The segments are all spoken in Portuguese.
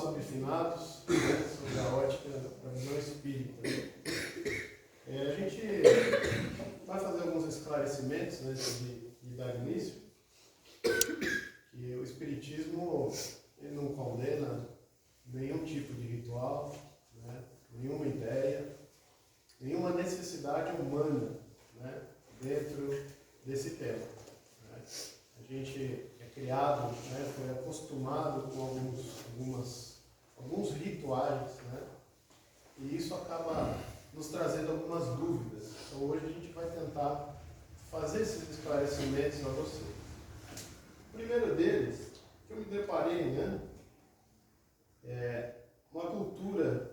sobre finados, né, sobre a ótica da visão espírita. A gente vai fazer alguns esclarecimentos antes de dar início, que o espiritismo ele não condena nenhum tipo de ritual, né, nenhuma ideia, nenhuma necessidade humana, né, dentro desse tema. Né. A gente é criado, né, foi acostumado com alguns rituais, né, e isso acaba nos trazendo algumas dúvidas. Então hoje a gente vai tentar fazer esses esclarecimentos a você. O primeiro deles, que eu me deparei, né, é uma cultura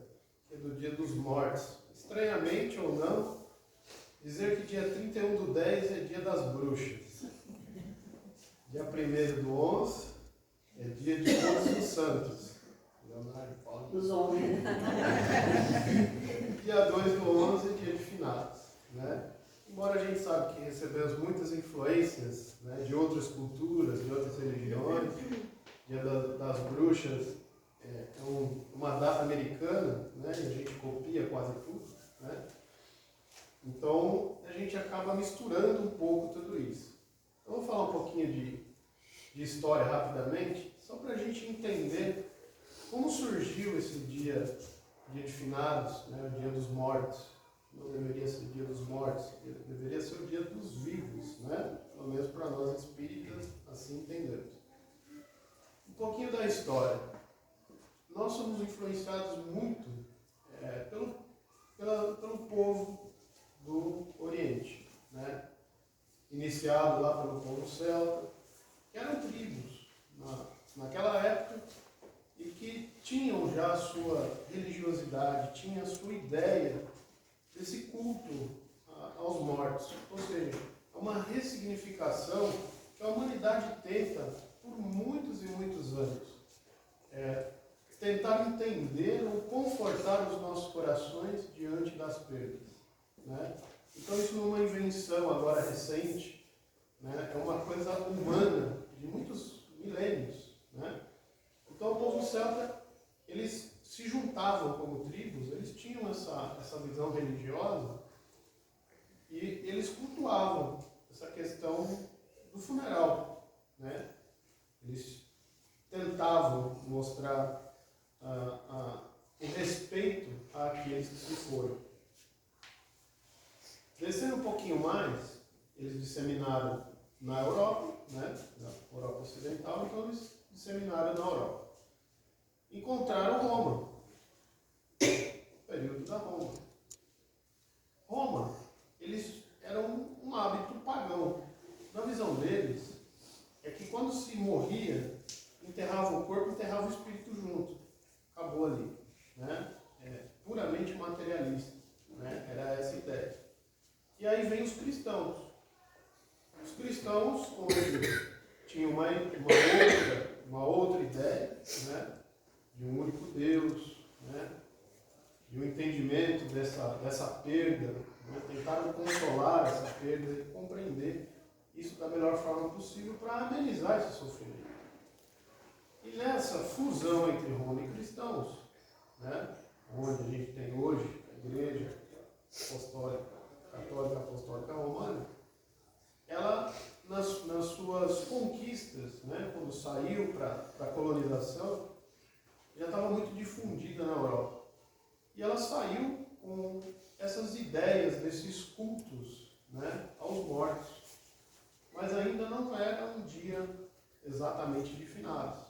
que é do Dia dos Mortos. Estranhamente ou não, dizer que dia 31/10 é dia das bruxas. Dia 1/11 é dia de todos os santos. Leonardo, Paulo. Dos homens. Dia 2/11 é dia de finados. Né? Embora a gente saiba que recebemos muitas influências, né, de outras culturas, de outras religiões, dia das bruxas é uma data americana, né, e a gente copia quase tudo. Né? Então a gente acaba misturando um pouco tudo isso. Eu vou falar um pouquinho de história rapidamente, só para a gente entender como surgiu esse dia de finados, né, o dia dos mortos. Não deveria ser o dia dos mortos, deveria ser o dia dos vivos, né? Pelo menos para nós espíritas, assim entendemos. Um pouquinho da história. Nós somos influenciados muito pelo povo do Oriente, né? Iniciado lá pelo povo celta, que eram tribos naquela época e que tinham já a sua religiosidade, tinham a sua ideia desse culto aos mortos. Ou seja, é uma ressignificação que a humanidade tenta por muitos e muitos anos. Tentar entender ou confortar os nossos corações diante das perdas. Né? Então isso não é uma invenção agora recente, né? É uma coisa humana de muitos milênios. Né? Então o povo celta, eles se juntavam como tribos, eles tinham essa visão religiosa e eles cultuavam essa questão do funeral. Né? Eles tentavam mostrar o respeito àqueles que se foram. Descendo um pouquinho mais, eles disseminaram na Europa, né? Na Europa Ocidental, então eles disseminaram na Europa. Encontraram Roma, período da Roma. Roma, eles eram um hábito pagão. Na visão deles, é que quando se morria, enterrava o corpo, enterrava o espírito junto. Acabou ali. Né? Puramente materialista. Né? Era essa a ideia. E aí vem os cristãos. Os cristãos, onde tinham uma outra ideia, né? De um único Deus, né? De um entendimento dessa perda, né? Tentaram consolar essa perda e compreender isso da melhor forma possível para amenizar esse sofrimento. E nessa fusão entre Roma e cristãos, né? Onde a gente tem hoje a Igreja Católica Apostólica Romana, ela, nas suas conquistas, né? Quando saiu para a colonização, já estava muito difundida na Europa. E ela saiu com essas ideias desses cultos, né, aos mortos. Mas ainda não era um dia exatamente de finados.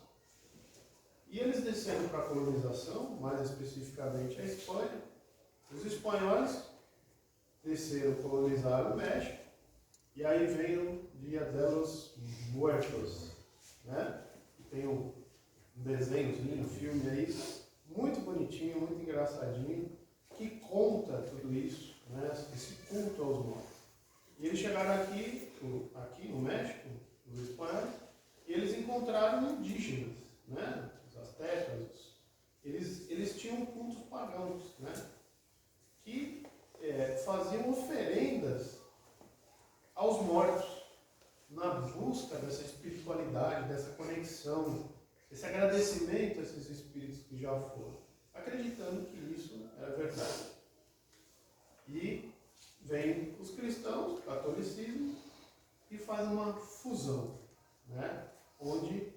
E eles desceram para a colonização, mais especificamente a Espanha. Os espanhóis desceram, colonizaram o México. E aí vem o Dia de los Muertos, né? Tem um desenhozinho, um filme aí, muito bonitinho, muito engraçadinho, que conta tudo isso, né? Esse culto aos mortos. E eles chegaram aqui no México, os espanhóis, e eles encontraram indígenas, né? Os astecas, eles tinham cultos pagãos, né? Que faziam oferendas aos mortos, na busca dessa espiritualidade, dessa conexão, esse agradecimento a esses espíritos que já foram, acreditando que isso é verdade. E vem os cristãos, o catolicismo, e faz uma fusão, né? Onde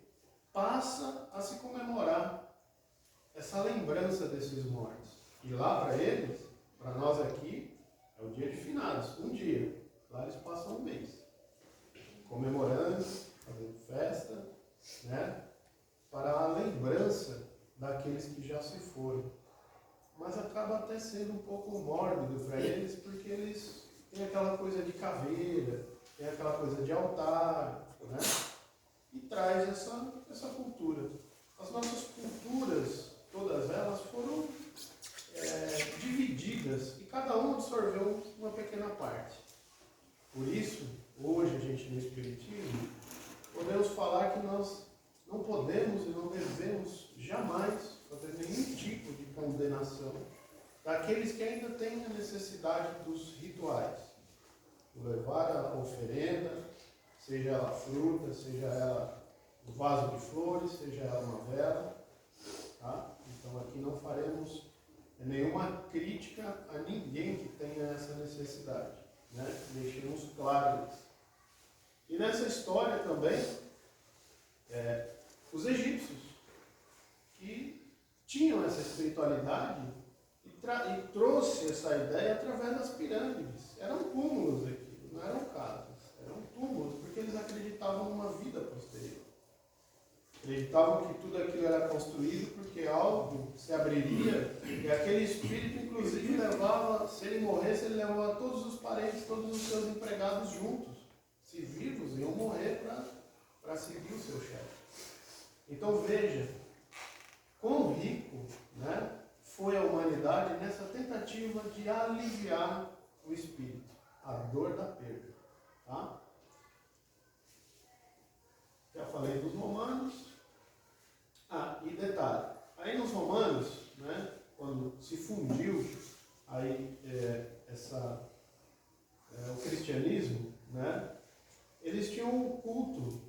passa a se comemorar essa lembrança desses mortos. E lá para eles, para nós aqui, é o dia de finados, um dia. Lá eles passam um mês, comemorando, fazendo festa, né? Para a lembrança daqueles que já se foram. Mas acaba até sendo um pouco mórbido para eles, porque eles têm aquela coisa de caveira, tem aquela coisa de altar, né? E traz essa cultura. As nossas culturas, todas elas, foram divididas e cada um absorveu uma pequena parte. Por isso, hoje a gente no Espiritismo, podemos falar que nós não podemos e não devemos jamais fazer nenhum tipo de condenação daqueles que ainda têm a necessidade dos rituais. Levar a oferenda, seja ela fruta, seja ela um vaso de flores, seja ela uma vela. Tá? Então aqui não faremos nenhuma crítica a ninguém que tenha essa necessidade. Né? Deixemos claro isso. E nessa história também, os egípcios, que tinham essa espiritualidade e trouxe essa ideia através das pirâmides. Eram túmulos aqui, não eram casas, eram túmulos, porque eles acreditavam numa vida posterior. Acreditavam que tudo aquilo era construído porque algo se abriria e aquele espírito, inclusive, levava, se ele morresse, ele levava todos os parentes, todos os seus empregados juntos. Se vivos, iam morrer para seguir o seu chefe. Então veja, quão rico, né, foi a humanidade nessa tentativa de aliviar o espírito, a dor da perda. Tá? Já falei dos romanos. E detalhe, aí nos romanos, né, quando se fundiu aí, o cristianismo, né, eles tinham um culto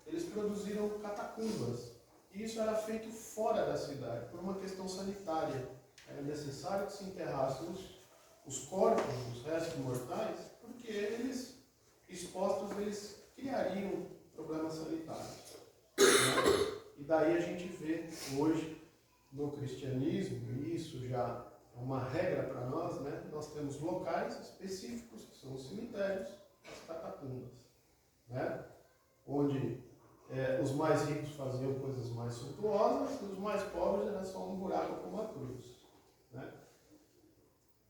eles produziram catacumbas. E isso era feito fora da cidade, por uma questão sanitária. Era necessário que se enterrassem os corpos, os restos mortais, porque eles, expostos, eles criariam problemas sanitários. Né? E daí a gente vê hoje no cristianismo, e isso já é uma regra para nós, né? Nós temos locais específicos, que são os cemitérios, as catacumbas, né? Onde os mais ricos faziam coisas mais suntuosas, e os mais pobres era só um buraco com uma cruz. Né?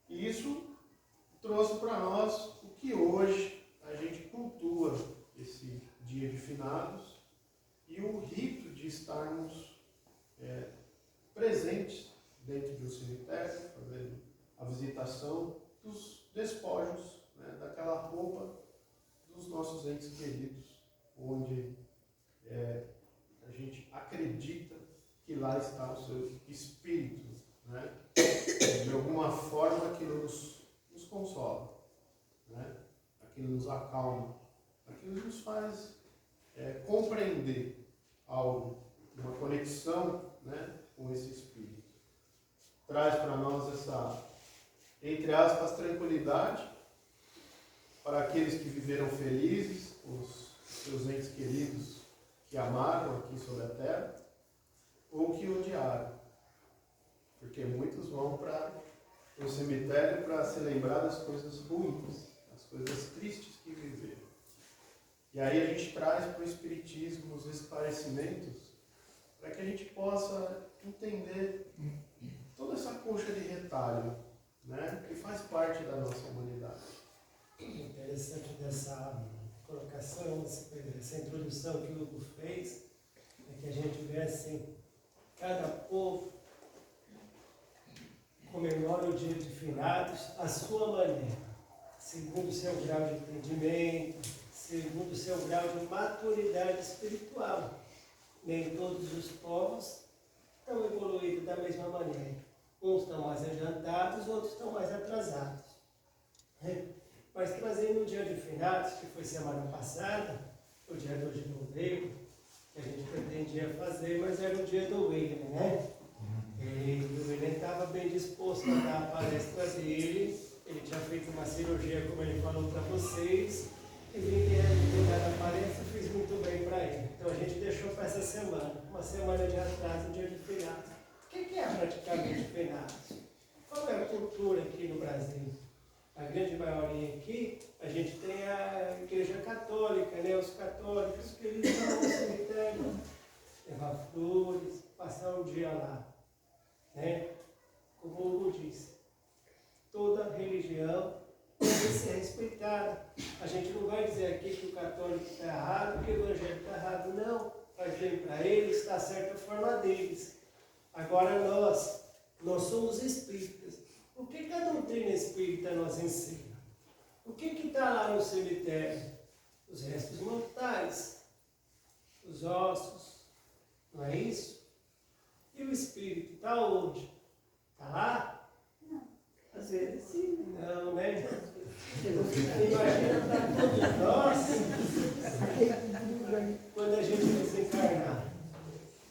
E isso trouxe para nós o que hoje a gente cultua esse dia de finados e o rito de estarmos presentes dentro do cemitério, fazendo a visitação dos despojos, né, daquela roupa dos nossos entes queridos, onde a gente acredita que lá está o seu espírito, né? De alguma forma aquilo nos consola, né? Aquilo nos acalma, aquilo nos faz compreender algo, uma conexão, né, com esse espírito. Traz para nós essa, entre aspas, tranquilidade para aqueles que viveram felizes, os seus entes queridos que amaram aqui sobre a terra, ou que odiaram. Porque muitos vão para o cemitério para se lembrar das coisas ruins, das coisas tristes que viveram. E aí a gente traz para o Espiritismo os esclarecimentos para que a gente possa entender toda essa coxa de retalho, né, que faz parte da nossa humanidade. Interessante dessa colocação, essa introdução que o Hugo fez, é que a gente vê assim, cada povo comemora o dia de finados à sua maneira, segundo o seu grau de entendimento, segundo o seu grau de maturidade espiritual. Nem todos os povos estão evoluídos da mesma maneira. Uns estão mais adiantados, outros estão mais atrasados. Mas trazendo o dia de finados, que foi semana passada, o dia 2 de novembro, que a gente pretendia fazer, mas era o dia do William, né? E o William estava bem disposto a dar a palestra dele. Ele tinha feito uma cirurgia, como ele falou para vocês, e ele ter dado a palestra fez muito bem para ele. Então a gente deixou para essa semana, uma semana de atraso, dia de finados. O que é praticamente finados? Qual é a cultura aqui no Brasil? A grande maioria aqui, a gente tem a igreja católica, né? Os católicos que eles vão ao cemitério, levar flores, passar o dia lá, né? Como o Hugo disse, toda religião deve ser respeitada. A gente não vai dizer aqui que o católico está errado, que o evangélico está errado, não. Faz bem para eles, está certa a forma deles. Agora nós somos espíritas. O que a doutrina espírita nos ensina? O que está lá no cemitério? Os restos mortais, os ossos, não é isso? E o espírito está onde? Está lá? Não. Às vezes sim. Não, né? Imagina para todos nós, quando a gente desencarnar.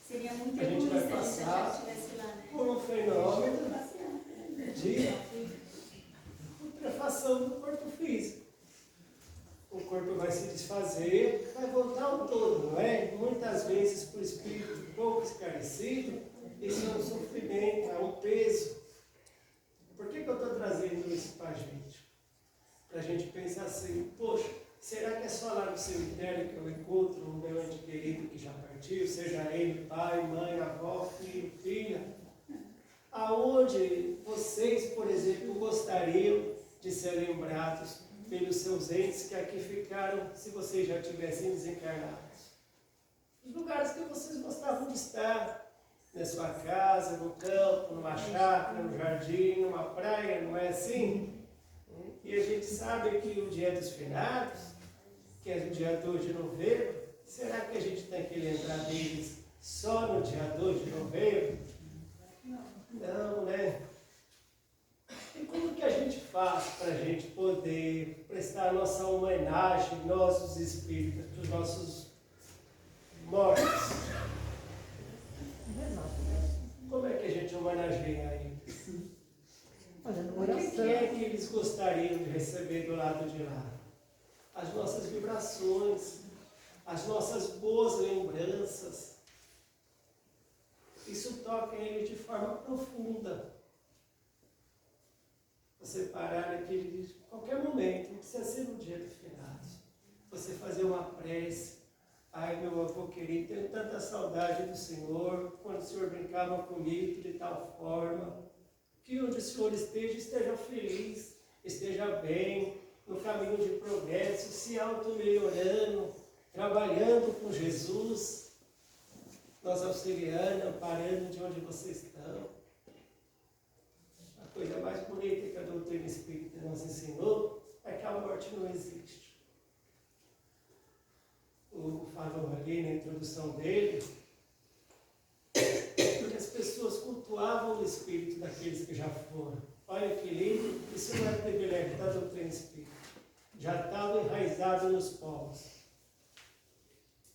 Seria muito A gente vai egoísta se a passar gente estivesse lá, né? por um fenômeno de putrefação do corpo físico. O corpo vai se desfazer, vai voltar ao todo, não é? Muitas vezes, por espírito pouco esclarecido, isso é um sofrimento, é um peso. Por que eu estou trazendo isso para a gente? Para a gente pensar assim, poxa, será que é só lá no cemitério que eu encontro o meu ente querido que já partiu, seja ele pai, mãe, avó, filho, filha? Aonde vocês, por exemplo, gostariam de ser lembrados pelos seus entes que aqui ficaram, se vocês já tivessem desencarnados? Os lugares que vocês gostavam de estar, na sua casa, no campo, numa chácara, no jardim, numa praia, não é assim? E a gente sabe que o dia dos finados, que é o dia 2 de novembro, será que a gente tem que lembrar deles só no dia 2 de novembro? Não, né? E como que a gente faz para a gente poder prestar a nossa homenagem, nós os espíritas, para os nossos mortos? Como é que a gente homenageia eles? O que é que eles gostariam de receber do lado de lá? As nossas vibrações, as nossas boas lembranças. Isso toca em ele de forma profunda. Você parar naquele qualquer momento, não precisa ser no dia do finados. Você fazer uma prece. Ai, meu avô querido, tenho tanta saudade do Senhor, quando o Senhor brincava comigo de tal forma, que onde o Senhor esteja feliz, esteja bem, no caminho de progresso, se auto-melhorando, trabalhando com Jesus, nos auxiliando, amparando de onde vocês estão. A coisa mais bonita que a doutrina espírita nos ensinou é que a morte não existe. O Hugo falou ali na introdução dele, porque as pessoas cultuavam o espírito daqueles que já foram. Olha que lindo, isso não é privilégio da doutrina espírita. Já estava enraizado nos povos.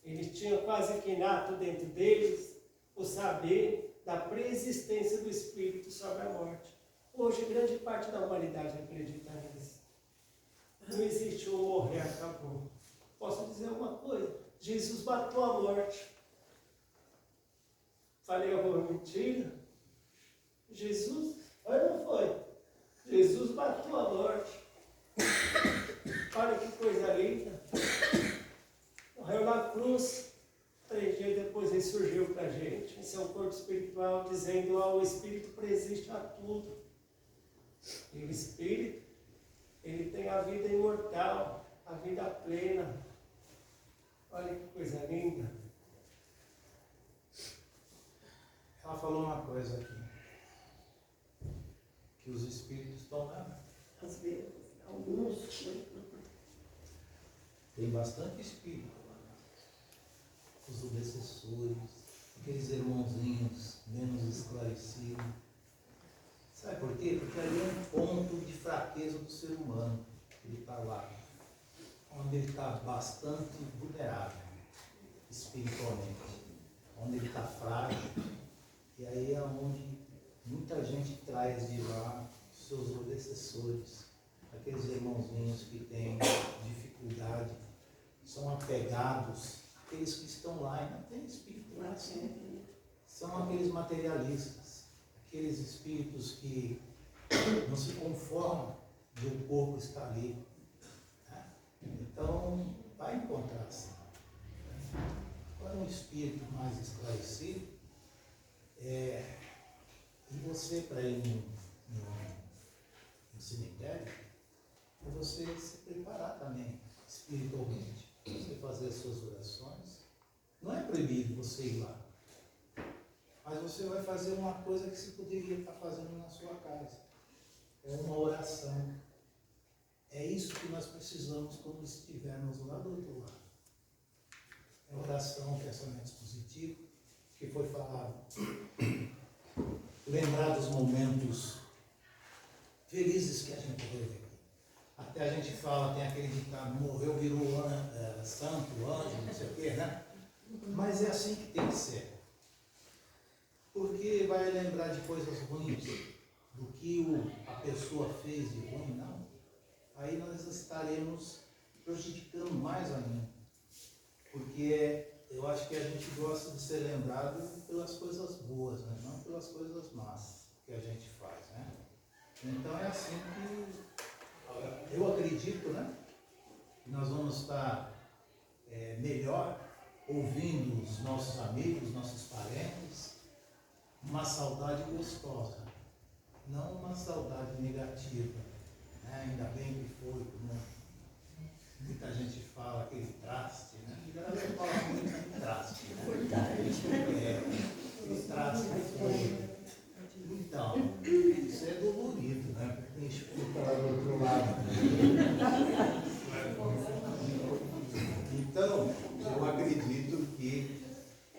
Eles tinham quase que inato dentro deles o saber da preexistência do espírito sobre a morte. Hoje, grande parte da humanidade acredita nisso. Não existe um morrer, acabou. Posso dizer uma coisa, Jesus matou a morte. Falei alguma mentira? Jesus, mas não foi. Jesus matou a morte. Olha que coisa linda. Morreu na cruz. 3 dias depois ele surgiu para a gente, em seu corpo espiritual, dizendo: o Espírito preexiste a tudo. E o Espírito, ele tem a vida imortal, a vida plena. Olha que coisa linda. Ela falou uma coisa aqui, que os espíritos estão lá. Às vezes, alguns. Tem bastante espírito lá. Os obsessores, aqueles irmãozinhos menos esclarecidos. Sabe por quê? Porque ali é um ponto de fraqueza do ser humano. Ele está lá, onde ele está bastante vulnerável espiritualmente, onde ele está frágil, e aí é onde muita gente traz de lá seus obsessores, aqueles irmãozinhos que têm dificuldade, são apegados, aqueles que estão lá e não têm espírito lá, são aqueles materialistas, aqueles espíritos que não se conformam de o corpo estar ali. Né? Então, vai encontrar assim. Agora, um espírito mais esclarecido, e você, para ir no cemitério, é você se preparar também espiritualmente, você fazer as suas orações. Não é proibido você ir lá, mas você vai fazer uma coisa que você poderia estar fazendo na sua casa. É uma oração. É isso que nós precisamos quando estivermos lá do outro lado. É oração, pensamentos positivos, que foi falado. Lembrar dos momentos felizes que a gente teve aqui. Até a gente fala, tem aquele ditado, morreu, virou santo, anjo, não sei o quê, né? Mas é assim que tem que ser. Porque vai lembrar de coisas ruins, do que a pessoa fez de ruim, não. Aí nós estaremos prejudicando mais ainda. Porque eu acho que a gente gosta de ser lembrado pelas coisas boas, né? Não pelas coisas más que a gente faz, né? Então é assim que eu acredito, né? Que nós vamos estar melhor ouvindo os nossos amigos, nossos parentes, uma saudade gostosa, não uma saudade negativa, né? Ainda bem que foi, como muita gente fala, aquele traste, né? E a galera fala muito de traste, né? Aquele traste que foi. Então, isso é dolorido, né? Porque tem escuta lá do outro lado. Então, eu acredito que,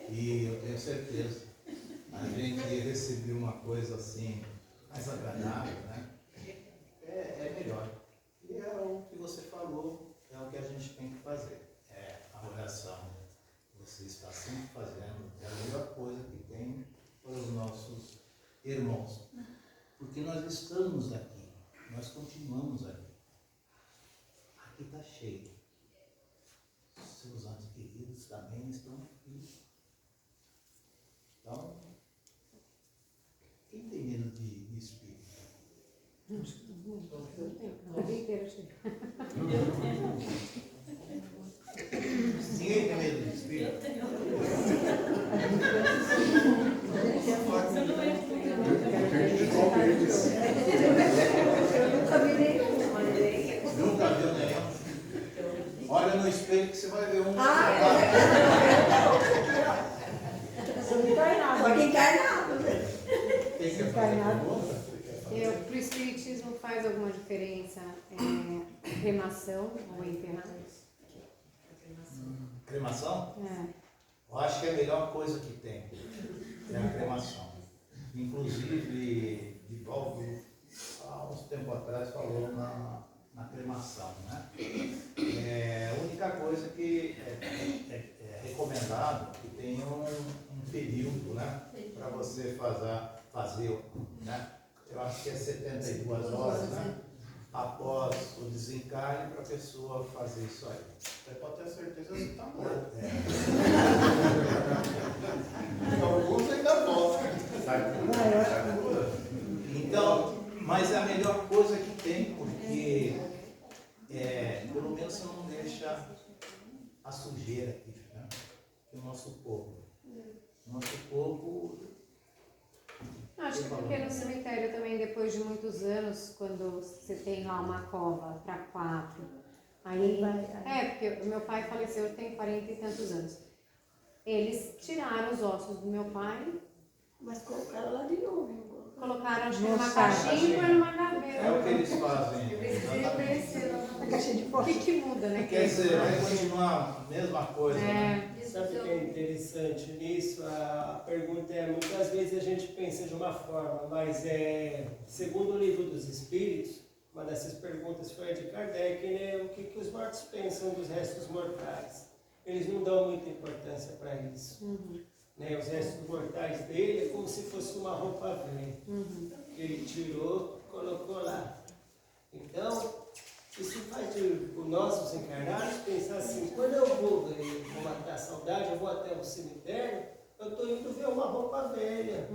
e eu tenho certeza, a gente receber uma coisa assim, mais agradável, né? É melhor. E é o que você falou, é o que a gente tem que fazer. É a oração. Você está sempre fazendo, é a melhor coisa que tem para os nossos irmãos. Porque nós estamos aqui, nós continuamos aqui. Aqui está cheio. Seus antes queridos também estão aqui. Então, quem tem medo de espírito? O dia inteiro chega. Ninguém tem medo de espírito? Nunca viu nenhum? Olha no espelho que você vai ver um. Pode encarnado, né? Quem quer fazer pergunta? Para o espiritismo faz alguma diferença cremação ou enterrar? Cremação? É. Eu acho que é a melhor coisa que tem. É a cremação. Inclusive, Divaldo, há uns tempos atrás, falou na cremação, né? A única coisa que é recomendado que tenha um período, né? Para você fazer, né? Eu acho que é 72 horas, né? Após o desencarne, para a pessoa fazer isso aí. Você pode ter certeza que está morto. É. Alguns ainda voltam. Então, mas é a melhor coisa que tem, porque pelo menos você não deixa a sujeira aqui, né? O nosso corpo. Acho que porque no cemitério também, depois de muitos anos, quando você tem lá uma cova para 4, aí... porque o meu pai faleceu, eu tenho 40 e tantos anos. Eles tiraram os ossos do meu pai... Mas colocaram lá de novo. Colocaram, acho que numa caixinha e põe numa gaveta. É o que eles fazem. O que muda, né? Quer dizer, vai continuar a mesma coisa, né? Sabe o que é interessante nisso? A pergunta é, muitas vezes a gente pensa de uma forma, mas segundo o Livro dos Espíritos, uma dessas perguntas foi a de Kardec, né? O que os mortos pensam dos restos mortais? eles não dão muita importância para isso. Né? Os restos mortais dele é como se fosse uma roupa velha. Ele tirou, colocou lá. Então, isso faz os nossos encarnados pensar assim, quando eu vou matar a saudade, eu vou até o cemitério, eu estou indo ver uma roupa velha.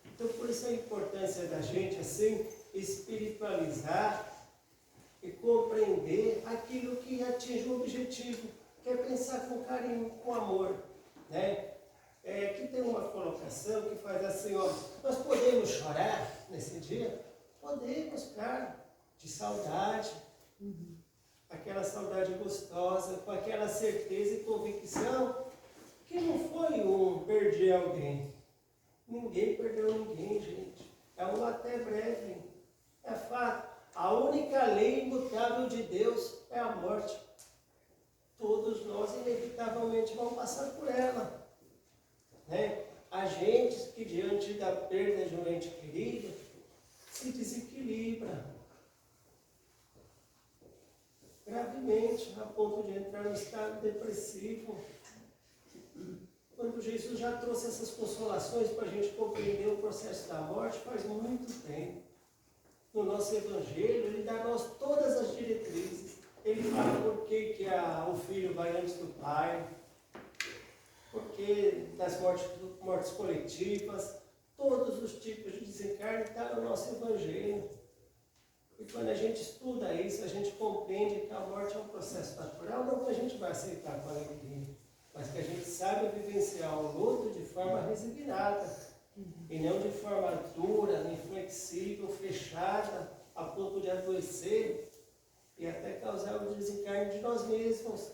Então, por isso a importância da gente, assim, espiritualizar e compreender aquilo que atinge o objetivo, que é pensar com carinho, com amor, né? Aqui tem uma colocação que faz assim, ó, nós podemos chorar nesse dia? Podemos, cara, de saudade, aquela saudade gostosa, com aquela certeza e convicção que não foi perder alguém. Ninguém perdeu ninguém, gente. É um até breve. É fato. A única lei imutável de Deus é a morte. Todos nós, inevitavelmente, vamos passar por ela. Né? A gente que, diante da perda de um ente querido, se desequilibra gravemente, a ponto de entrar no estado depressivo. Quando Jesus já trouxe essas consolações para a gente compreender o processo da morte, faz muito tempo. No nosso Evangelho, ele dá a nós todas as diretrizes. Ele fala por que o filho vai antes do pai, porque das mortes coletivas, todos os tipos de desencarne estão no nosso Evangelho. E quando a gente estuda isso, a gente compreende que a morte é um processo natural, não que a gente vai aceitar com alegria, mas que a gente sabe vivenciar o luto de forma resignada, e não de forma dura, inflexível, fechada, a ponto de adoecer e até causar o desencarne de nós mesmos,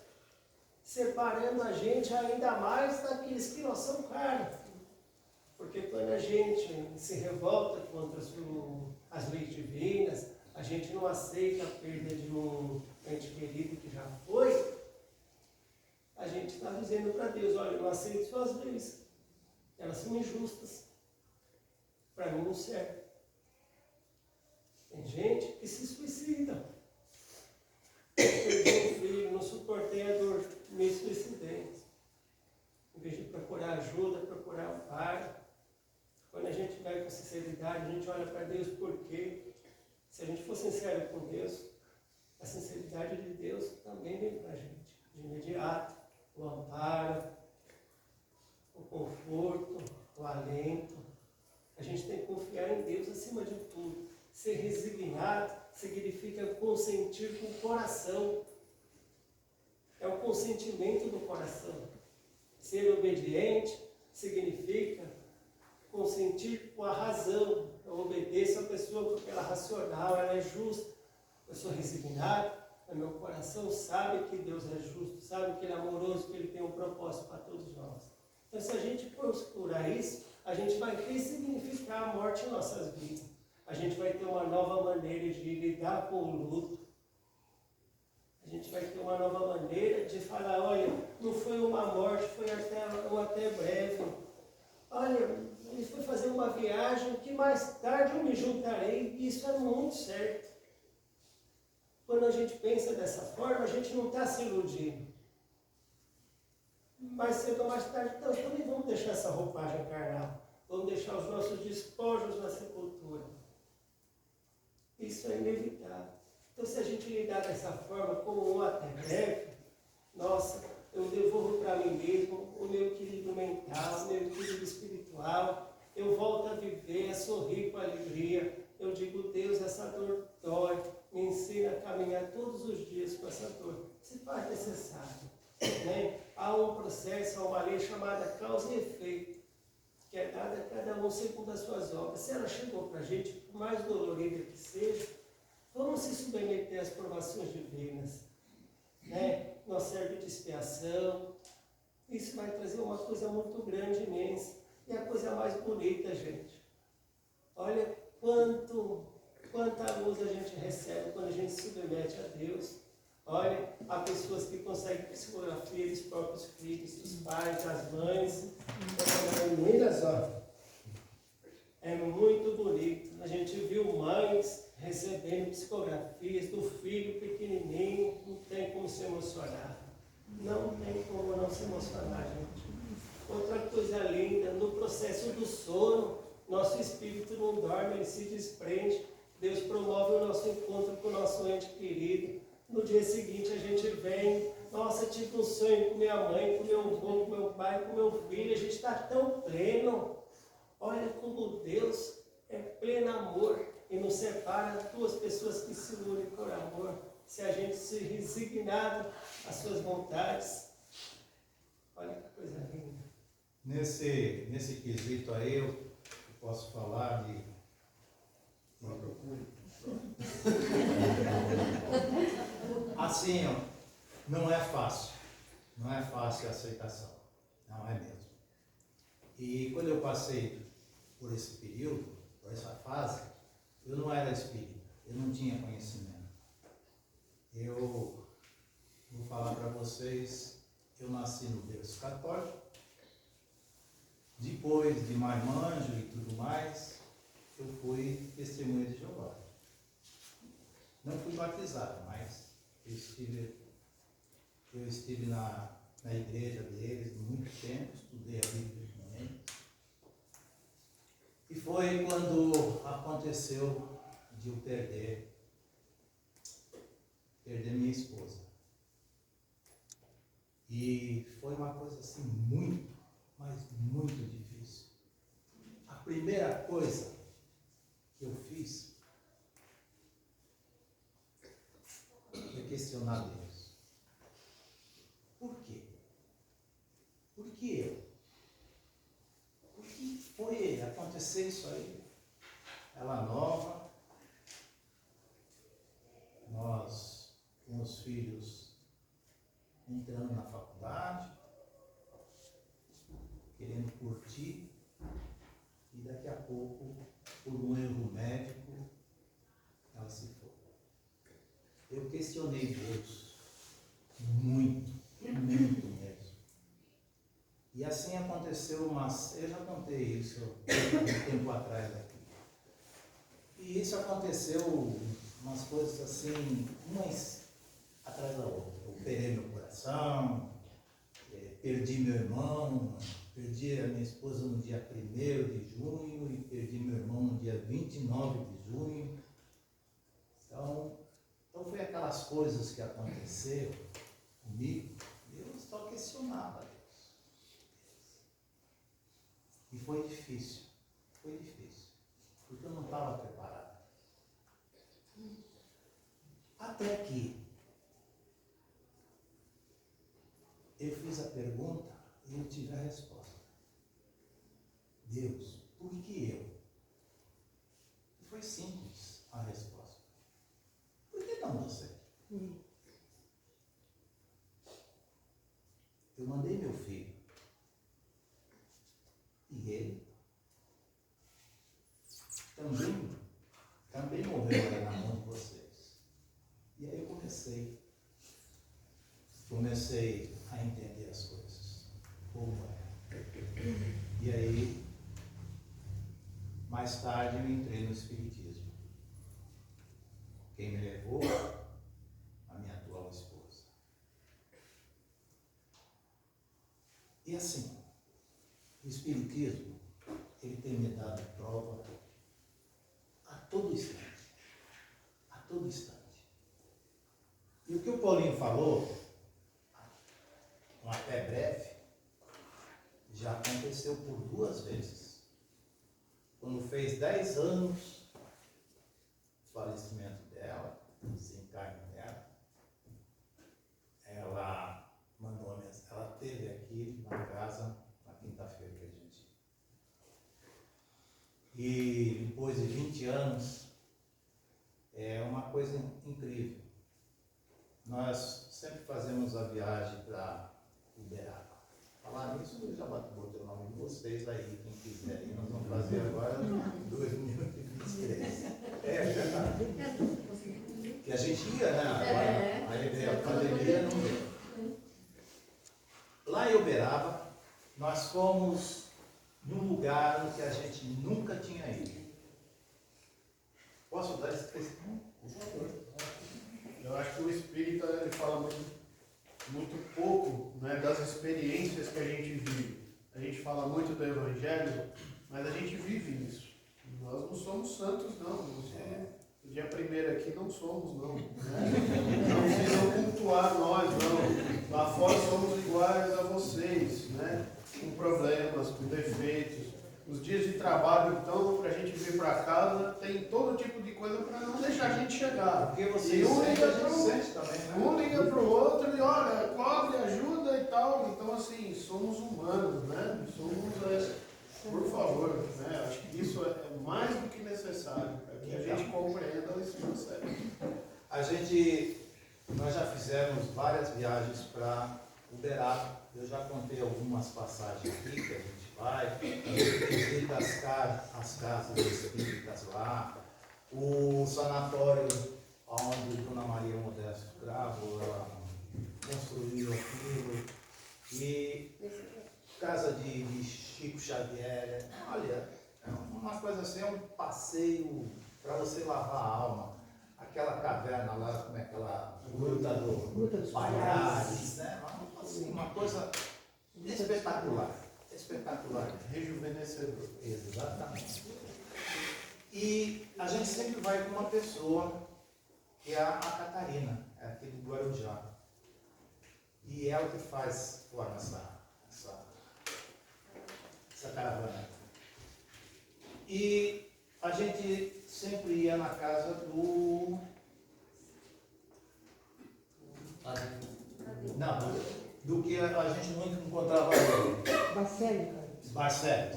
separando a gente ainda mais daqueles que nós somos carne. Porque quando a gente se revolta contra as leis divinas, a gente não aceita a perda de um ente querido que já foi, a gente está dizendo para Deus, olha, eu não aceito suas leis, elas são injustas, para mim não serve. Tem gente que se suicida. Perdi um filho, não suportei a dor, me suicidei. Em vez de procurar ajuda, procurar o Pai. Quando a gente vai com sinceridade, a gente olha para Deus, por quê? Se a gente for sincero com Deus, a sinceridade de Deus também vem para a gente, de imediato. O amparo, o conforto, o alento. A gente tem que confiar em Deus acima de tudo. Ser resignado significa consentir com o coração. É o consentimento do coração. Ser obediente significa consentir com a razão. Eu obedeço a pessoa porque ela é racional, ela é justa. Eu sou resignado, mas meu coração sabe que Deus é justo, sabe que Ele é amoroso, que Ele tem um propósito para todos nós. Então, se a gente procurar isso, a gente vai ressignificar a morte em nossas vidas. A gente vai ter uma nova maneira de lidar com o luto. A gente vai ter uma nova maneira de falar, olha, não foi uma morte, foi até breve. Olha, ele foi fazer uma viagem que mais tarde eu me juntarei, e isso é muito certo. Quando a gente pensa dessa forma, a gente não está se iludindo. Mais cedo ou mais tarde, então, também vamos deixar essa roupagem carnal. Vamos deixar os nossos despojos na sepultura. Isso é inevitável. Então, se a gente lidar dessa forma, como um até breve, nossa, eu devolvo para mim mesmo o meu equilíbrio mental, o meu equilíbrio espiritual. Eu volto a viver, a sorrir com alegria. Eu digo, Deus, essa dor dói. Me ensina a caminhar todos os dias com essa dor. Se faz necessário. Né? Há um processo, há uma lei chamada causa e efeito, que é dada a cada um segundo as suas obras. Se ela chegou para a gente, por mais dolorida que seja, vamos se submeter às provações divinas. Né? Nós serve de expiação. Isso vai trazer uma coisa muito grande, imensa. E a coisa mais bonita, gente. Olha quanta luz a gente recebe quando a gente se submete a Deus. Olha, há pessoas que conseguem psicografia dos próprios filhos, dos pais, das mães. Olha só. É muito bonito. A gente viu mães recebendo psicografias do filho pequenininho, não tem como se emocionar. Não tem como não se emocionar, gente. Outra coisa linda, no processo do sono, nosso espírito não dorme, ele se desprende. Deus promove o nosso encontro com o nosso ente querido. No dia seguinte a gente vem, nossa, tive um sonho com minha mãe, com meu avô, com meu pai, com meu filho. A gente está tão pleno. Olha como Deus é pleno amor e nos separa duas pessoas que se unem por amor. Se a gente se resignar às suas vontades. Olha que coisa linda. Nesse quesito aí, eu posso falar de... Assim, ó, não é fácil a aceitação, não é mesmo. E quando eu passei por esse período, por essa fase, eu não era espírita, eu não tinha conhecimento. Eu vou falar para vocês, eu nasci no berço católico, depois de marmanjo e tudo mais, eu fui testemunha de Jeová. Não fui batizado, mas eu estive na igreja deles muito tempo, estudei a Bíblia com eles. E foi quando aconteceu de eu perder minha esposa. E foi uma coisa assim muito, mas muito difícil. A primeira coisa que eu fiz foi questionar Deus. Por quê? Por que eu? Por que foi acontecer isso aí? Ela nova, nós com os filhos entrando na faculdade, querendo curtir, e daqui a pouco, por um erro médico, ela se foi. Eu questionei Deus muito, muito mesmo. E assim aconteceu, mas eu já contei isso um tempo atrás aqui. E isso aconteceu, umas coisas assim, umas atrás da outra. Eu operei meu coração, perdi meu irmão, perdi a minha esposa no dia 1º de junho e perdi meu irmão no dia 29 de junho. Então foi aquelas coisas que aconteceram comigo, eu só questionava Deus. E foi difícil, porque eu não estava preparado. Até que eu fiz a pergunta e eu tive a resposta. Deus, por que eu? E foi simples a resposta. Por que não você? Eu mandei meu filho. E ele também morreu aí na mão de vocês. E aí eu comecei a entender as coisas. Como é. E aí, mais tarde eu entrei no Espiritismo. Quem me levou? A minha atual esposa. E assim, o Espiritismo, ele tem me dado prova a todo instante. A todo instante. E o que o Paulinho falou, até breve, já aconteceu por 2 vezes. Quando fez 10 anos do falecimento dela, do desencarne dela, ela mandou uma mensagem. Ela esteve aqui na casa na quinta-feira que a gente. E depois de 20 anos, é uma coisa incrível. Nós sempre fazemos a viagem para Uberaba. Falar nisso, eu já botei o nome de vocês aí, quem quiser. E nós vamos fazer agora 2023. É verdade. Que a gente ia, né? Agora, aí veio a pandemia, não veio. Lá em Uberaba, nós fomos num lugar que a gente nunca tinha ido. Posso dar esse testemunho? Por favor. Eu acho que o espírita ele fala muito muito pouco, né, das experiências que a gente vive. A gente fala muito do Evangelho, mas a gente vive isso. Nós não somos santos, não. O dia primeiro aqui não somos, não. Né? Não precisam cultuar nós, não. Lá fora somos iguais a vocês, né? Com problemas, com defeitos. Os dias de trabalho, então, para a gente vir para casa, tem todo tipo de coisa para não deixar a gente chegar. Porque você E um liga sente também, né? um liga para o outro e olha, cobre, ajuda e tal. Então, assim, somos humanos, né? Somos, por favor, né? Acho que isso é mais do que necessário para que a gente compreenda o ensino certo. Nós já fizemos várias viagens para Uberaba. Eu já contei algumas passagens aqui que a gente vai, a gente visita as casas espíritas lá, o sanatório onde Dona Maria Modesto Cravo ela construiu aquilo, e casa de Chico Xavier. Olha, é uma coisa assim, é um passeio para você lavar a alma. Aquela caverna lá, como é aquela Gruta dos Palhares, né? Assim, uma coisa espetacular. Espetacular. Rejuvenescedor. Exatamente. E a gente sempre vai com uma pessoa, que é a Catarina, é aqui do Guarujá. E ela que forma essa caravana. E a gente sempre ia na casa do... Não, do que a gente muito encontrava ali. Barcelo.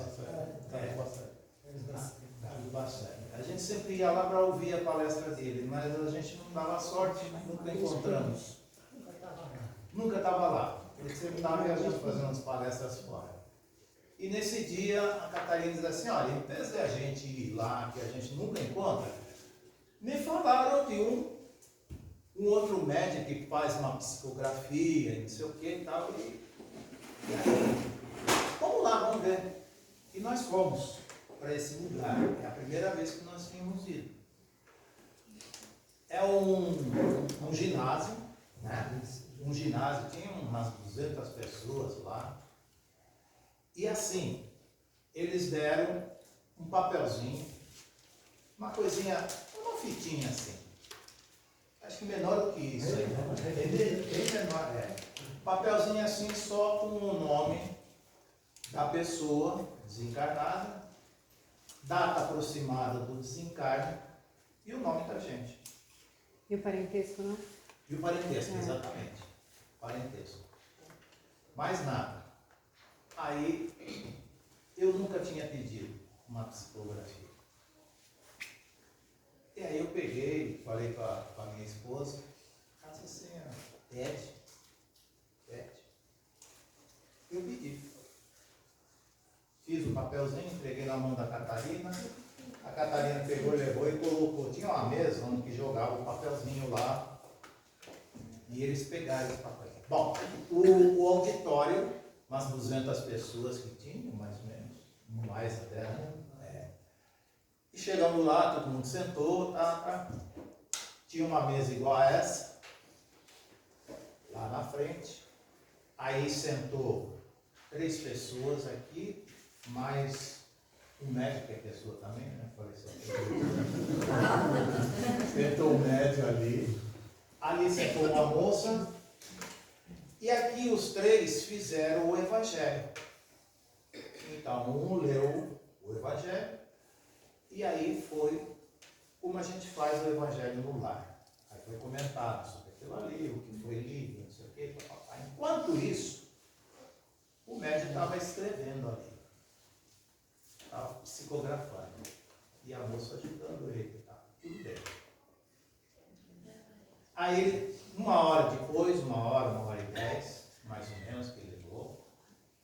A gente sempre ia lá para ouvir a palestra dele, mas a gente não dava sorte, nunca encontramos. Nunca estava lá. Ele sempre estava viajando, fazendo as palestras fora. E nesse dia a Catarina diz assim, olha, em vez de a gente ir lá, que a gente nunca encontra, me falaram de um outro médico que faz uma psicografia, não sei o que e tal. E aí, vamos lá, vamos ver. E nós fomos para esse lugar. É a primeira vez que nós tínhamos ido. É um ginásio, né? Um ginásio, tinha umas 200 pessoas lá. E assim, eles deram um papelzinho, uma coisinha, uma fitinha assim. Acho que menor do que isso aí, né? Bem menor, papelzinho assim, só com o nome da pessoa desencarnada, data aproximada do desencarne e o nome da gente. E o parentesco, não? E o parentesco, exatamente. Parentesco. Mais nada. Aí, eu nunca tinha pedido uma psicografia. E aí eu peguei, falei com a minha esposa, assim, pede. Eu pedi. Fiz o papelzinho, entreguei na mão da Catarina. A Catarina pegou, levou e colocou. Tinha uma mesa onde jogava o papelzinho lá. E eles pegaram esse papelzinho. Bom, o auditório, umas 200 pessoas que tinham, mais ou menos, mais até, né? E chegamos lá, todo mundo sentou, tá. Tinha uma mesa igual a essa, lá na frente. Aí sentou 3 pessoas aqui, mais um médico, que é pessoa também, né? Faleceu. Sentou um médico ali. Ali sentou uma moça. E aqui os 3 fizeram o Evangelho. Então, um leu o Evangelho. E aí foi como a gente faz o Evangelho no lar. Aí foi comentado sobre aquilo ali, o que foi lido, não sei o quê. Enquanto isso, o médico estava escrevendo ali. Estava psicografando. E a moça ajudando ele. Tá? Tudo bem. Aí, 1 hora depois, 1 hora e 10, mais ou menos, que ele levou,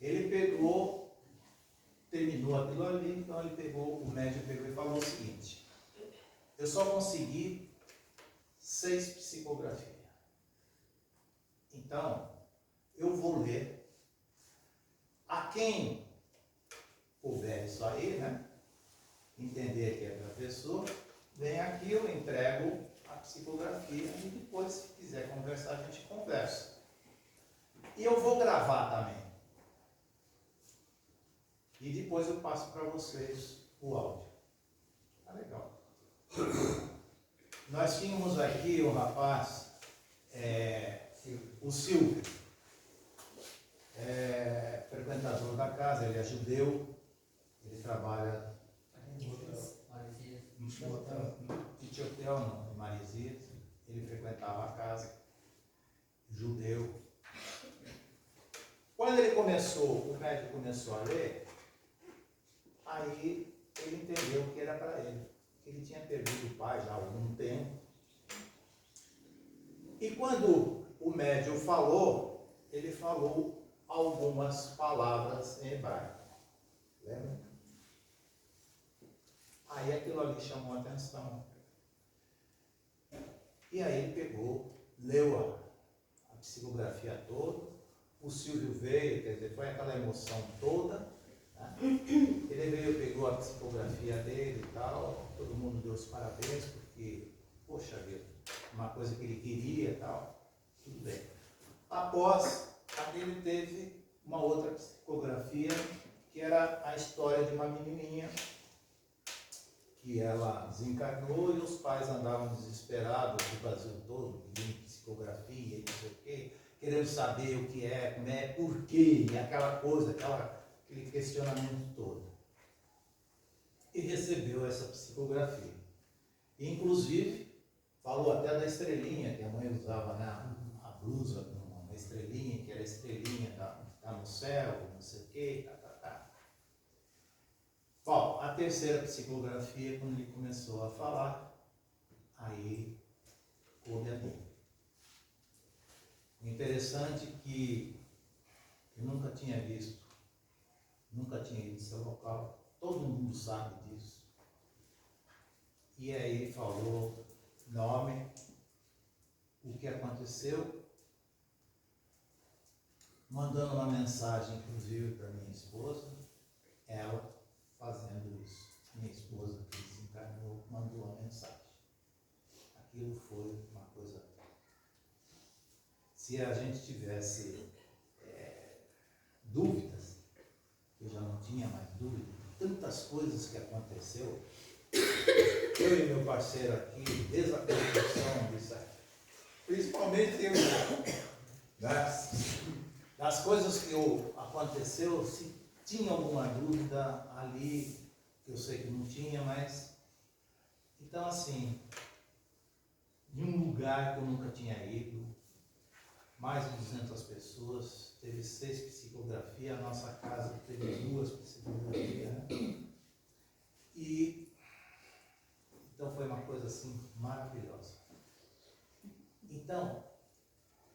ele pegou, terminou aquilo ali, então o médico pegou e falou o seguinte: eu só consegui 6 psicografias. Então, eu vou ler. A quem houver isso aí, né? Entender que é para a pessoa, vem aqui, eu entrego a psicografia e depois, se quiser conversar, a gente conversa. E eu vou gravar também. E depois eu passo para vocês o áudio. Tá legal. Nós tínhamos aqui um rapaz, o Silvio, frequentador da casa, ele é judeu, ele trabalha em Tiotel, não, em Marizias, ele frequentava a casa, judeu. Quando ele começou, o médico começou a ler, aí ele entendeu que era para ele. Ele tinha perdido o pai já há algum tempo. E quando o médium falou, ele falou algumas palavras em hebraico. Lembra? Aí aquilo ali chamou a atenção. E aí ele pegou, leu a psicografia toda. O Silvio veio, quer dizer, foi aquela emoção toda. Né? Ele veio, pegou a psicografia dele e tal. Todo mundo deu os parabéns, porque, poxa vida, uma coisa que ele queria e tal. Tudo bem. Após, ele teve uma outra psicografia, que era a história de uma menininha, que ela desencarnou e os pais andavam desesperados do Brasil todo, pedindo psicografia e não sei o quê, querendo saber o que é, como é, por quê, e aquela coisa, aquele questionamento todo. E recebeu essa psicografia. E, inclusive, falou até da estrelinha que a mãe usava a blusa, uma estrelinha, que era a estrelinha tá no céu, não sei o quê, tá. Bom, a terceira psicografia, quando ele começou a falar, aí coube a mim. O interessante é que eu nunca tinha visto, nunca tinha ido nesse local, todo mundo sabe disso. E aí ele falou nome, o que aconteceu, mandando uma mensagem, inclusive, para minha esposa, ela fazendo isso. Minha esposa, que desencarnou, mandou uma mensagem. Aquilo foi uma coisa. Se a gente tivesse dúvidas, eu já não tinha mais dúvida, tantas coisas que aconteceu, eu e meu parceiro aqui, desde a construção disso aqui, principalmente eu, das coisas que aconteceu, se tinha alguma dúvida ali, eu sei que não tinha, mas... Então, assim, em um lugar que eu nunca tinha ido, mais de 200 pessoas, teve 6 psicografias, a nossa casa teve 2 psicografias, né? E... Então, foi uma coisa, assim, maravilhosa. Então,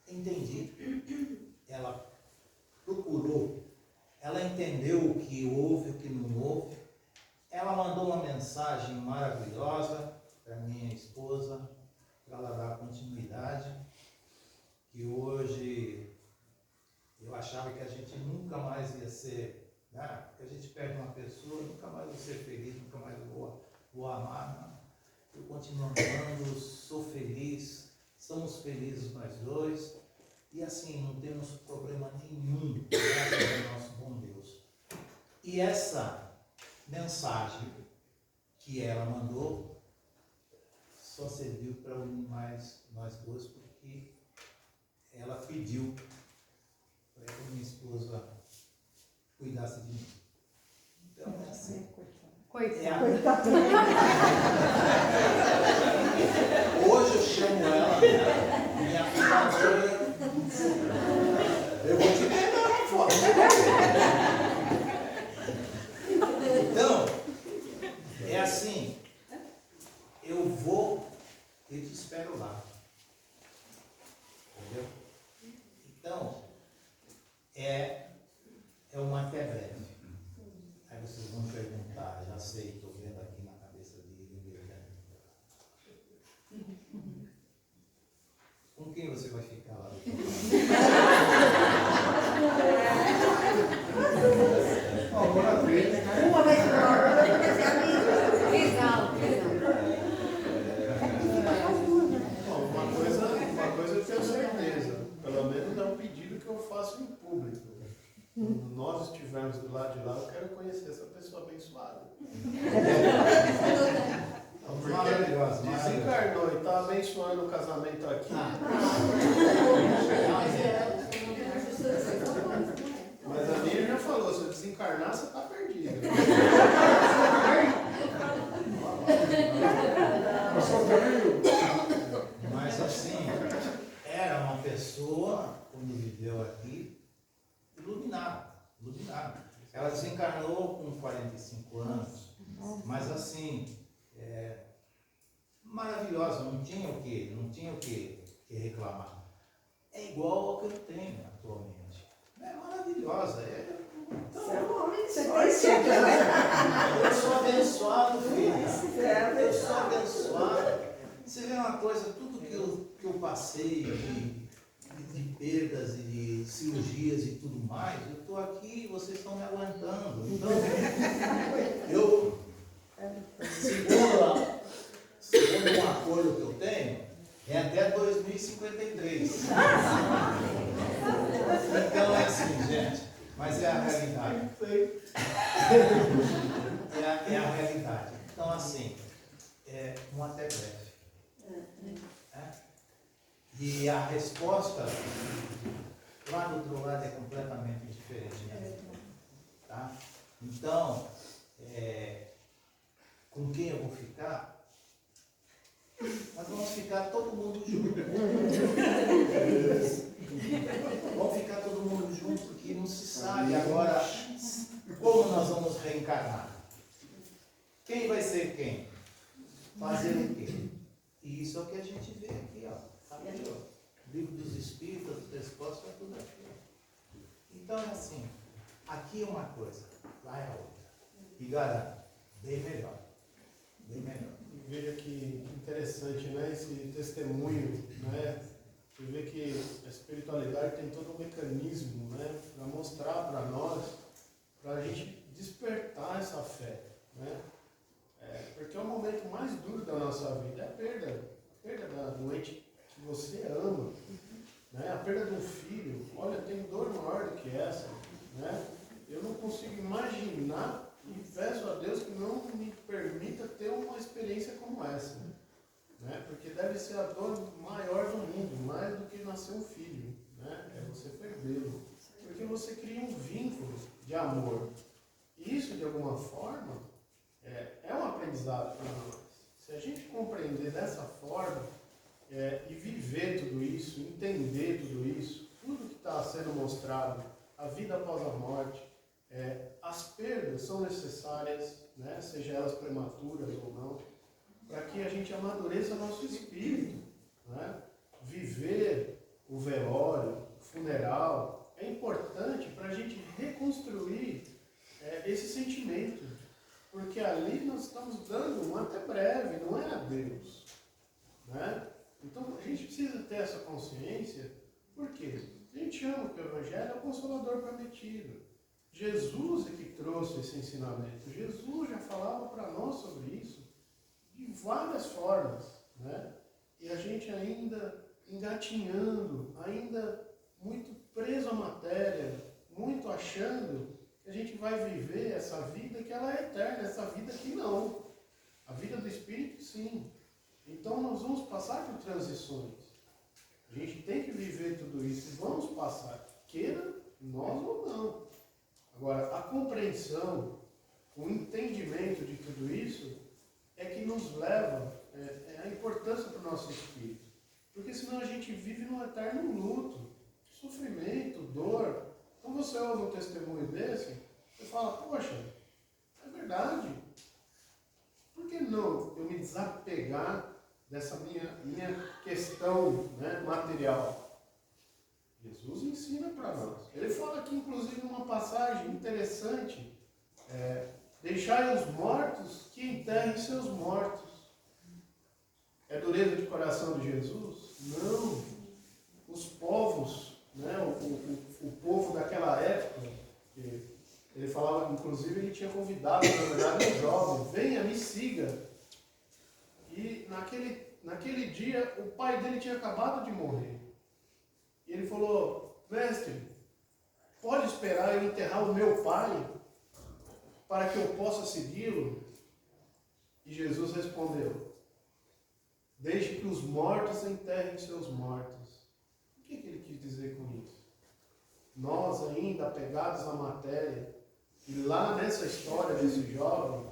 entendi. Ela procurou, ela entendeu o que houve, o que não houve. Ela mandou uma mensagem maravilhosa para minha esposa, para ela dar continuidade, que hoje eu achava que a gente nunca mais ia ser, né? Porque a gente perde uma pessoa, nunca mais vou ser feliz, nunca mais vou amar. Não. Eu continuo amando, sou feliz, somos felizes nós dois. E assim, não temos problema nenhum, graças ao nosso bom Deus. E essa mensagem que ela mandou só serviu para unir mais nós dois, porque ela pediu para que minha esposa cuidasse de mim. Então é assim. Coitado. Hoje eu chamo ela, minha cuidadora. Eu vou te pegar uma foto. Então, é assim, eu vou e te espero lá. Entendeu? Então, é uma até breve. Aí vocês vão perguntar, já sei, estou vendo aqui na cabeça de com quem você vai ficar lá? Uma vez por hora, vai ser amigo. Exato. abençoada. Maravilhosa, Desencarnou e está abençoando o casamento aqui. Mas a minha já falou, se eu desencarnar, você está perdido. Mas assim, era uma pessoa, quando viveu aqui, iluminada. Ela desencarnou com 45 anos, mas assim, maravilhosa, não tinha o que reclamar. É igual ao que eu tenho atualmente. É maravilhosa. Eu sou abençoado, filha. Eu sou abençoado. Você vê uma coisa, tudo que eu passei de perdas e de cirurgias e tudo mais, eu estou aqui e vocês estão me aguentando. Então, eu, segundo um acordo que eu tenho, é até 2053. Então é assim, gente, mas é a realidade. É a realidade. Então assim, um até breve. E a resposta lá do outro lado é completamente diferente, né? Tá? Então, com quem eu vou ficar? Nós vamos ficar todo mundo junto. Vamos ficar todo mundo junto, porque não se sabe agora como nós vamos reencarnar. Quem vai ser quem? Fazer o quê? E isso é o que a gente vê aqui, ó. Aqui, ó. Livro dos Espíritos, as respostas, é tudo aqui, ó. Então é assim, aqui é uma coisa, lá é a outra. E garanto, bem melhor. Bem melhor. Veja que interessante, né? Esse testemunho, né? Você vê que a espiritualidade tem todo um mecanismo, né? Para mostrar para nós, para a gente despertar essa fé, né? Porque é o momento mais duro da nossa vida, é a perda do ente que você ama, né? A perda de um filho. Olha, tem dor maior do que essa, né? Eu não consigo imaginar e peço a Deus que não me permita ter uma experiência como essa, né? Porque deve ser a dor maior do mundo, mais do que nascer um filho, né? É você perdê-lo, porque você cria um vínculo de amor. E isso, de alguma forma, é um aprendizado para nós. Se a gente compreender dessa forma e viver tudo isso, entender tudo isso, tudo que está sendo mostrado, a vida após a morte, as perdas são necessárias, né, seja elas prematuras ou não, para que a gente amadureça nosso espírito, né? Viver o velório, o funeral, é importante para a gente reconstruir esse sentimento, porque ali nós estamos dando um até breve, não é adeus, né? Então a gente precisa ter essa consciência, porque a gente ama que o Evangelho é o Consolador prometido. Jesus é que trouxe esse ensinamento. Jesus já falava para nós sobre isso de várias formas, né? E a gente ainda engatinhando, ainda muito preso à matéria, muito achando que a gente vai viver essa vida que ela é eterna, essa vida que não. A vida do Espírito, sim. Então nós vamos passar por transições. A gente tem que viver tudo isso e vamos passar, queira nós ou não. Agora, a compreensão, o entendimento de tudo isso é que nos leva a importância para o nosso espírito. Porque senão a gente vive num eterno luto, sofrimento, dor. Então você ouve um testemunho desse, você fala, poxa, é verdade. Por que não eu me desapegar dessa minha questão, né, material? Jesus ensina para nós. Ele fala aqui, inclusive, numa passagem interessante, deixai os mortos que enterrem seus mortos. É dureza de coração de Jesus? Não. Os povos, né, o povo daquela época, ele falava, inclusive, ele tinha convidado, na verdade, um jovem, venha, me siga. E naquele dia, o pai dele tinha acabado de morrer. E ele falou, mestre, pode esperar eu enterrar o meu pai? para que eu possa segui-lo? E Jesus respondeu: deixe que os mortos enterrem seus mortos. O que ele quis dizer com isso? Nós ainda apegados à matéria, e lá nessa história desse jovem,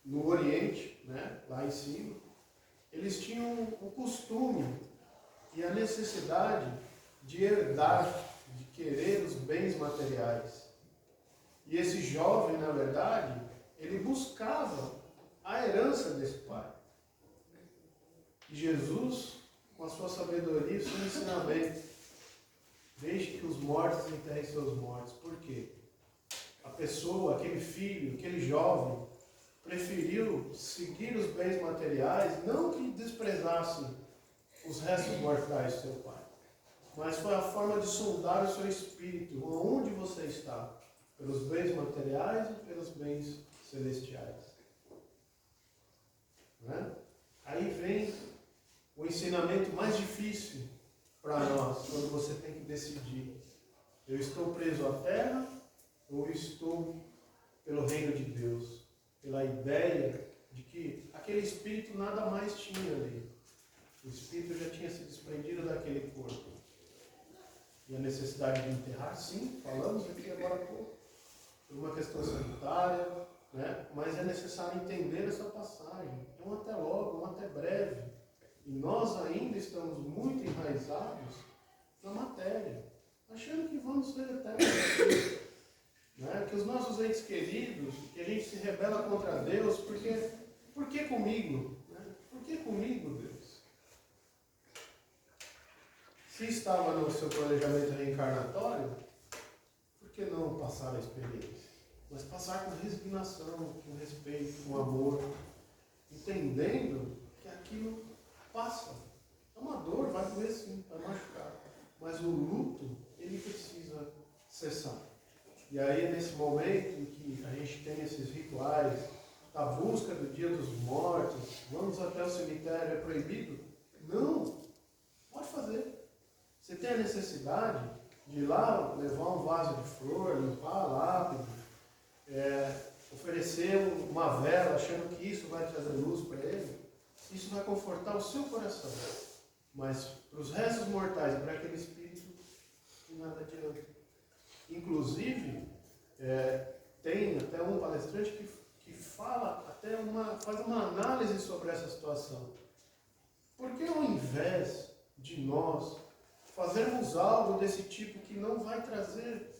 no Oriente, né, lá em cima, eles tinham o costume e a necessidade de herdar, de querer os bens materiais. E esse jovem, na verdade, ele buscava a herança desse pai. E Jesus, com a sua sabedoria e seu ensinamento, deixe que os mortos enterrem seus mortos. Por quê? A pessoa, aquele filho, aquele jovem, preferiu seguir os bens materiais, não que desprezasse os restos mortais do seu pai, mas foi a forma de sondar o seu espírito, onde você está, pelos bens materiais e pelos bens celestiais. Né? Aí vem o ensinamento mais difícil para nós, quando você tem que decidir: eu estou preso à terra ou estou pelo reino de Deus? Pela ideia de que aquele espírito nada mais tinha ali. O espírito já tinha se desprendido daquele corpo. E a necessidade de enterrar, sim, falamos aqui agora há pouco, por uma questão sanitária, né? Mas é necessário entender essa passagem. É um até logo, um até breve. E nós ainda estamos muito enraizados na matéria, achando que vamos ser eternos. Né? Que os nossos entes queridos, que a gente se rebela contra Deus, porque por que comigo? Né? Por que comigo, Deus? Se estava no seu planejamento reencarnatório, por que não passar a experiência? Mas passar com resignação, com respeito, com amor, entendendo que aquilo passa. É uma dor, vai doer sim, vai machucar. Mas o luto, ele precisa cessar. E aí é nesse momento em que a gente tem esses rituais, a busca do dia dos mortos, vamos até o cemitério, é proibido? Não, pode fazer. Você tem a necessidade de ir lá, levar um vaso de flor, limpar a lápide, oferecer uma vela, achando que isso vai trazer luz para ele, isso vai confortar o seu coração. Mas para os restos mortais, para aquele espírito, nada adianta. Inclusive, tem até um palestrante que fala, faz uma análise sobre essa situação. Por que ao invés de nós fazermos algo desse tipo que não vai trazer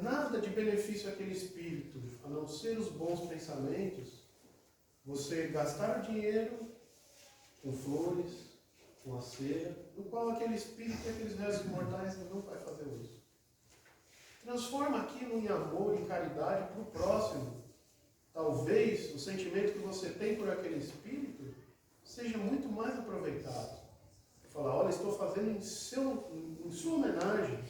nada de benefício àquele espírito, a não ser os bons pensamentos, você gastar dinheiro com flores, com a cera, no qual aquele espírito e aqueles restos mortais não vai fazer uso? Transforma aquilo em amor, em caridade para o próximo. Talvez o sentimento que você tem por aquele espírito seja muito mais aproveitado. Falar, olha, estou fazendo em sua homenagem,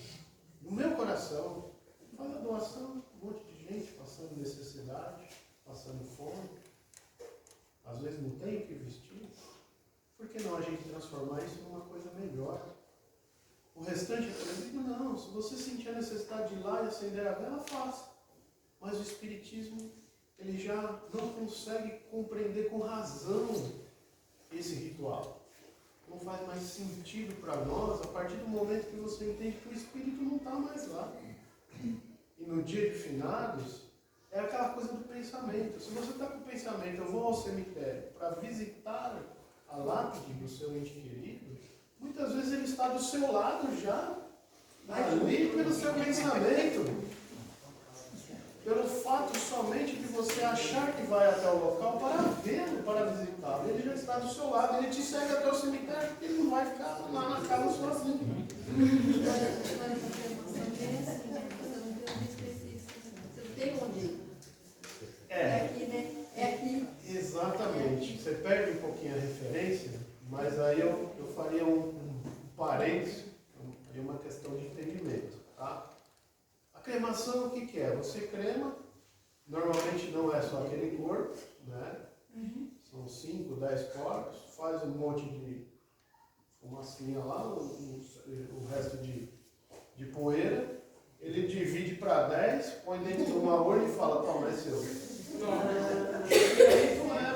no meu coração. Faz a doação, um monte de gente passando necessidade, passando fome. Às vezes não tem o que vestir. Por que não a gente transformar isso numa coisa melhor? O restante é proibido? Não. Se você sentir a necessidade de ir lá e acender a vela, faça. Mas o Espiritismo, ele já não consegue compreender com razão esse ritual. Não faz mais sentido para nós a partir do momento que você entende que o Espírito não está mais lá. E no dia de finados, é aquela coisa do pensamento. Se você está com o pensamento, eu vou ao cemitério para visitar a lápide do seu ente querido, muitas vezes ele está do seu lado já, ali pelo seu pensamento. Pelo fato somente de você achar que vai até o local para vê-lo, para visitá-lo. Ele já está do seu lado, ele te segue até o cemitério, porque ele não vai ficar lá na casa sozinho. Tem onde? É aqui, né? É aqui. Exatamente. Você perde um pouquinho a referência, mas aí eu faria um parênteses, aí uma questão de entendimento. Tá? A cremação, o que é? Você crema, normalmente não é só aquele corpo, né? São 5, 10 corpos, faz um monte de fumacinha lá, o resto de poeira, ele divide para 10, põe dentro de uma urna e fala, toma, é seu. Não é,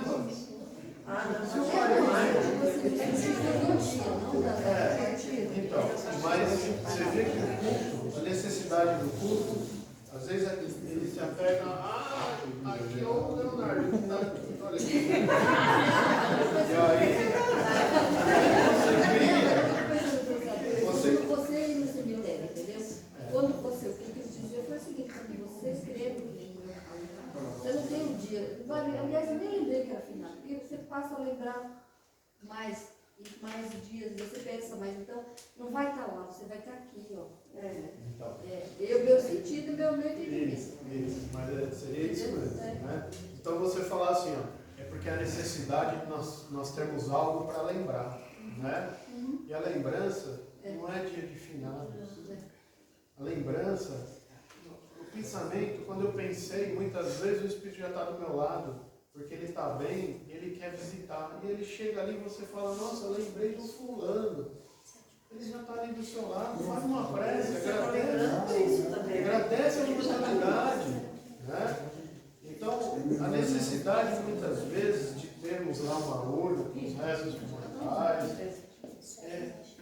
mano. Então, mas você vê que o culto, a necessidade do culto, às vezes ele se apega aqui é o Leonardo, que está aqui, olha aqui. E aí, Você ir no cemitério, entendeu? Quando você, o que eu quis dizer foi o seguinte, quando você escreve o livro, você não tem um dia, aliás, eu nem lembrei que era final, porque você passa a lembrar mais dias, você pensa mais, então, não vai estar lá, você vai estar aqui, ó. então. Meu sentido, meu entendimento. Isso, mas seria isso mesmo, né? Então você falar assim, ó, é porque a necessidade de nós termos algo para lembrar, né? E a lembrança não é dia de finados. A lembrança, o pensamento, quando eu pensei, muitas vezes o Espírito já está do meu lado, porque ele está bem e ele quer visitar. E ele chega ali e você fala, nossa, eu lembrei do fulano. Ele já está ali do seu lado, faz uma prece, agradece a oportunidade. Né? Então, a necessidade muitas vezes de termos lá uma urna com os restos mortais,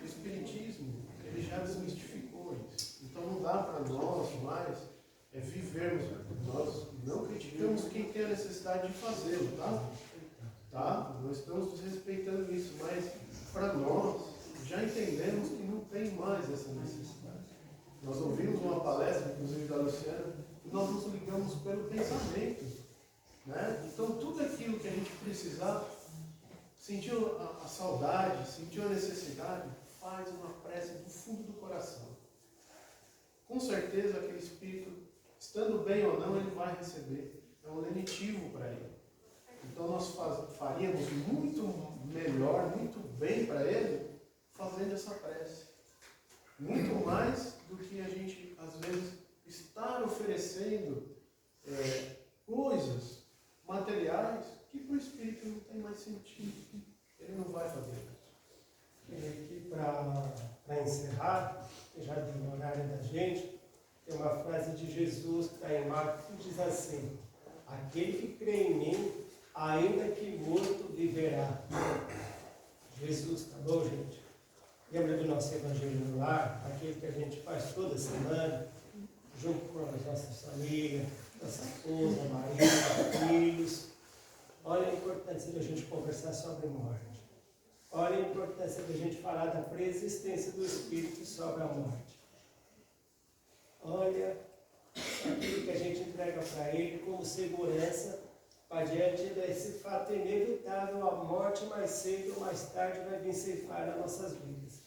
o Espiritismo, ele já desmistificou isso. Então não dá para nós mais vivermos, nós não criticamos quem tem a necessidade de fazê-lo, tá? Nós estamos respeitando isso, mas para nós já entendemos que não tem mais essa necessidade. Nós ouvimos uma palestra, inclusive da Luciana, e nós nos ligamos pelo pensamento, né? Então tudo aquilo que a gente precisar, sentiu a saudade, sentiu a necessidade, faz uma prece do fundo do coração. Com certeza aquele espírito, estando bem ou não, ele vai receber. É um lenitivo para ele. Então nós faríamos muito melhor, muito bem para ele, fazendo essa prece. Muito mais do que a gente, às vezes, estar oferecendo coisas materiais que para o espírito não tem mais sentido. Ele não vai fazer isso. E aqui, para encerrar, já deu o horário da gente, tem uma frase de Jesus que está em Marcos que diz assim: aquele que crê em mim, ainda que morto, viverá. Jesus, tá bom, gente? Lembra do nosso Evangelho no Lar, aquele que a gente faz toda semana, junto com as nossas famílias, nossa esposa, marido, filhos. Olha a importância da gente conversar sobre morte. Olha a importância da gente falar da preexistência do Espírito sobre a morte. Olha aquilo que a gente entrega para Ele como segurança para diante desse fato inevitável, a morte mais cedo ou mais tarde vai vir ceifar as nossas vidas.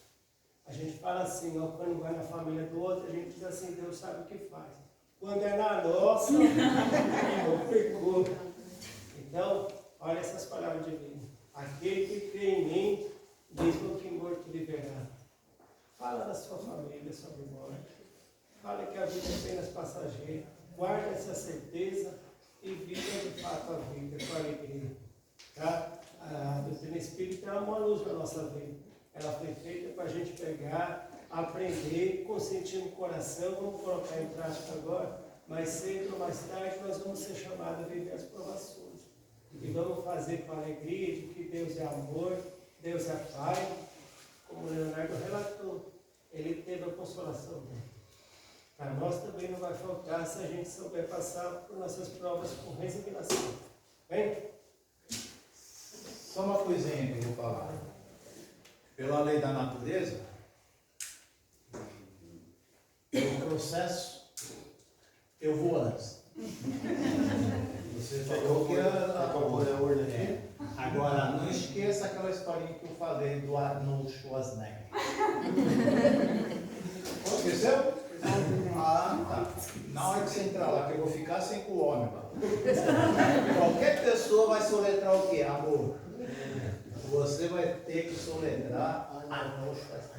A gente fala assim, ó, quando vai na família do outro, a gente diz assim, Deus sabe o que faz. Quando é na nossa, não pegou. Então, olha essas palavras de vida. Aquele que crê em mim, mesmo que morto viverá. Fala da sua família sobre morte. Fala que a vida é apenas passageira. Guarda essa certeza e viva de fato a vida com alegria. Tá? A doutrina espírita é uma luz na nossa vida. Ela foi feita para a gente pegar, aprender, consentir no coração, vamos colocar em prática agora, mais cedo ou mais tarde nós vamos ser chamados a viver as provações. E vamos fazer com alegria de que Deus é amor, Deus é Pai, como o Leonardo relatou, Ele teve a consolação dele. Para nós também não vai faltar se a gente souber passar por nossas provas com resignação. Bem? Só uma coisinha que eu vou falar. Pela lei da natureza, pelo processo, eu vou antes. Você falou que a urna aqui. Agora, não esqueça aquela historinha que eu falei do Arnold Schwarzenegger. Esqueceu? Ah, tá. Na hora que você entrar lá, que eu vou ficar 5 homens lá. Qualquer pessoa vai soletrar o quê? Amor. Você vai ter que soletrar Arnold Schwarzenegger.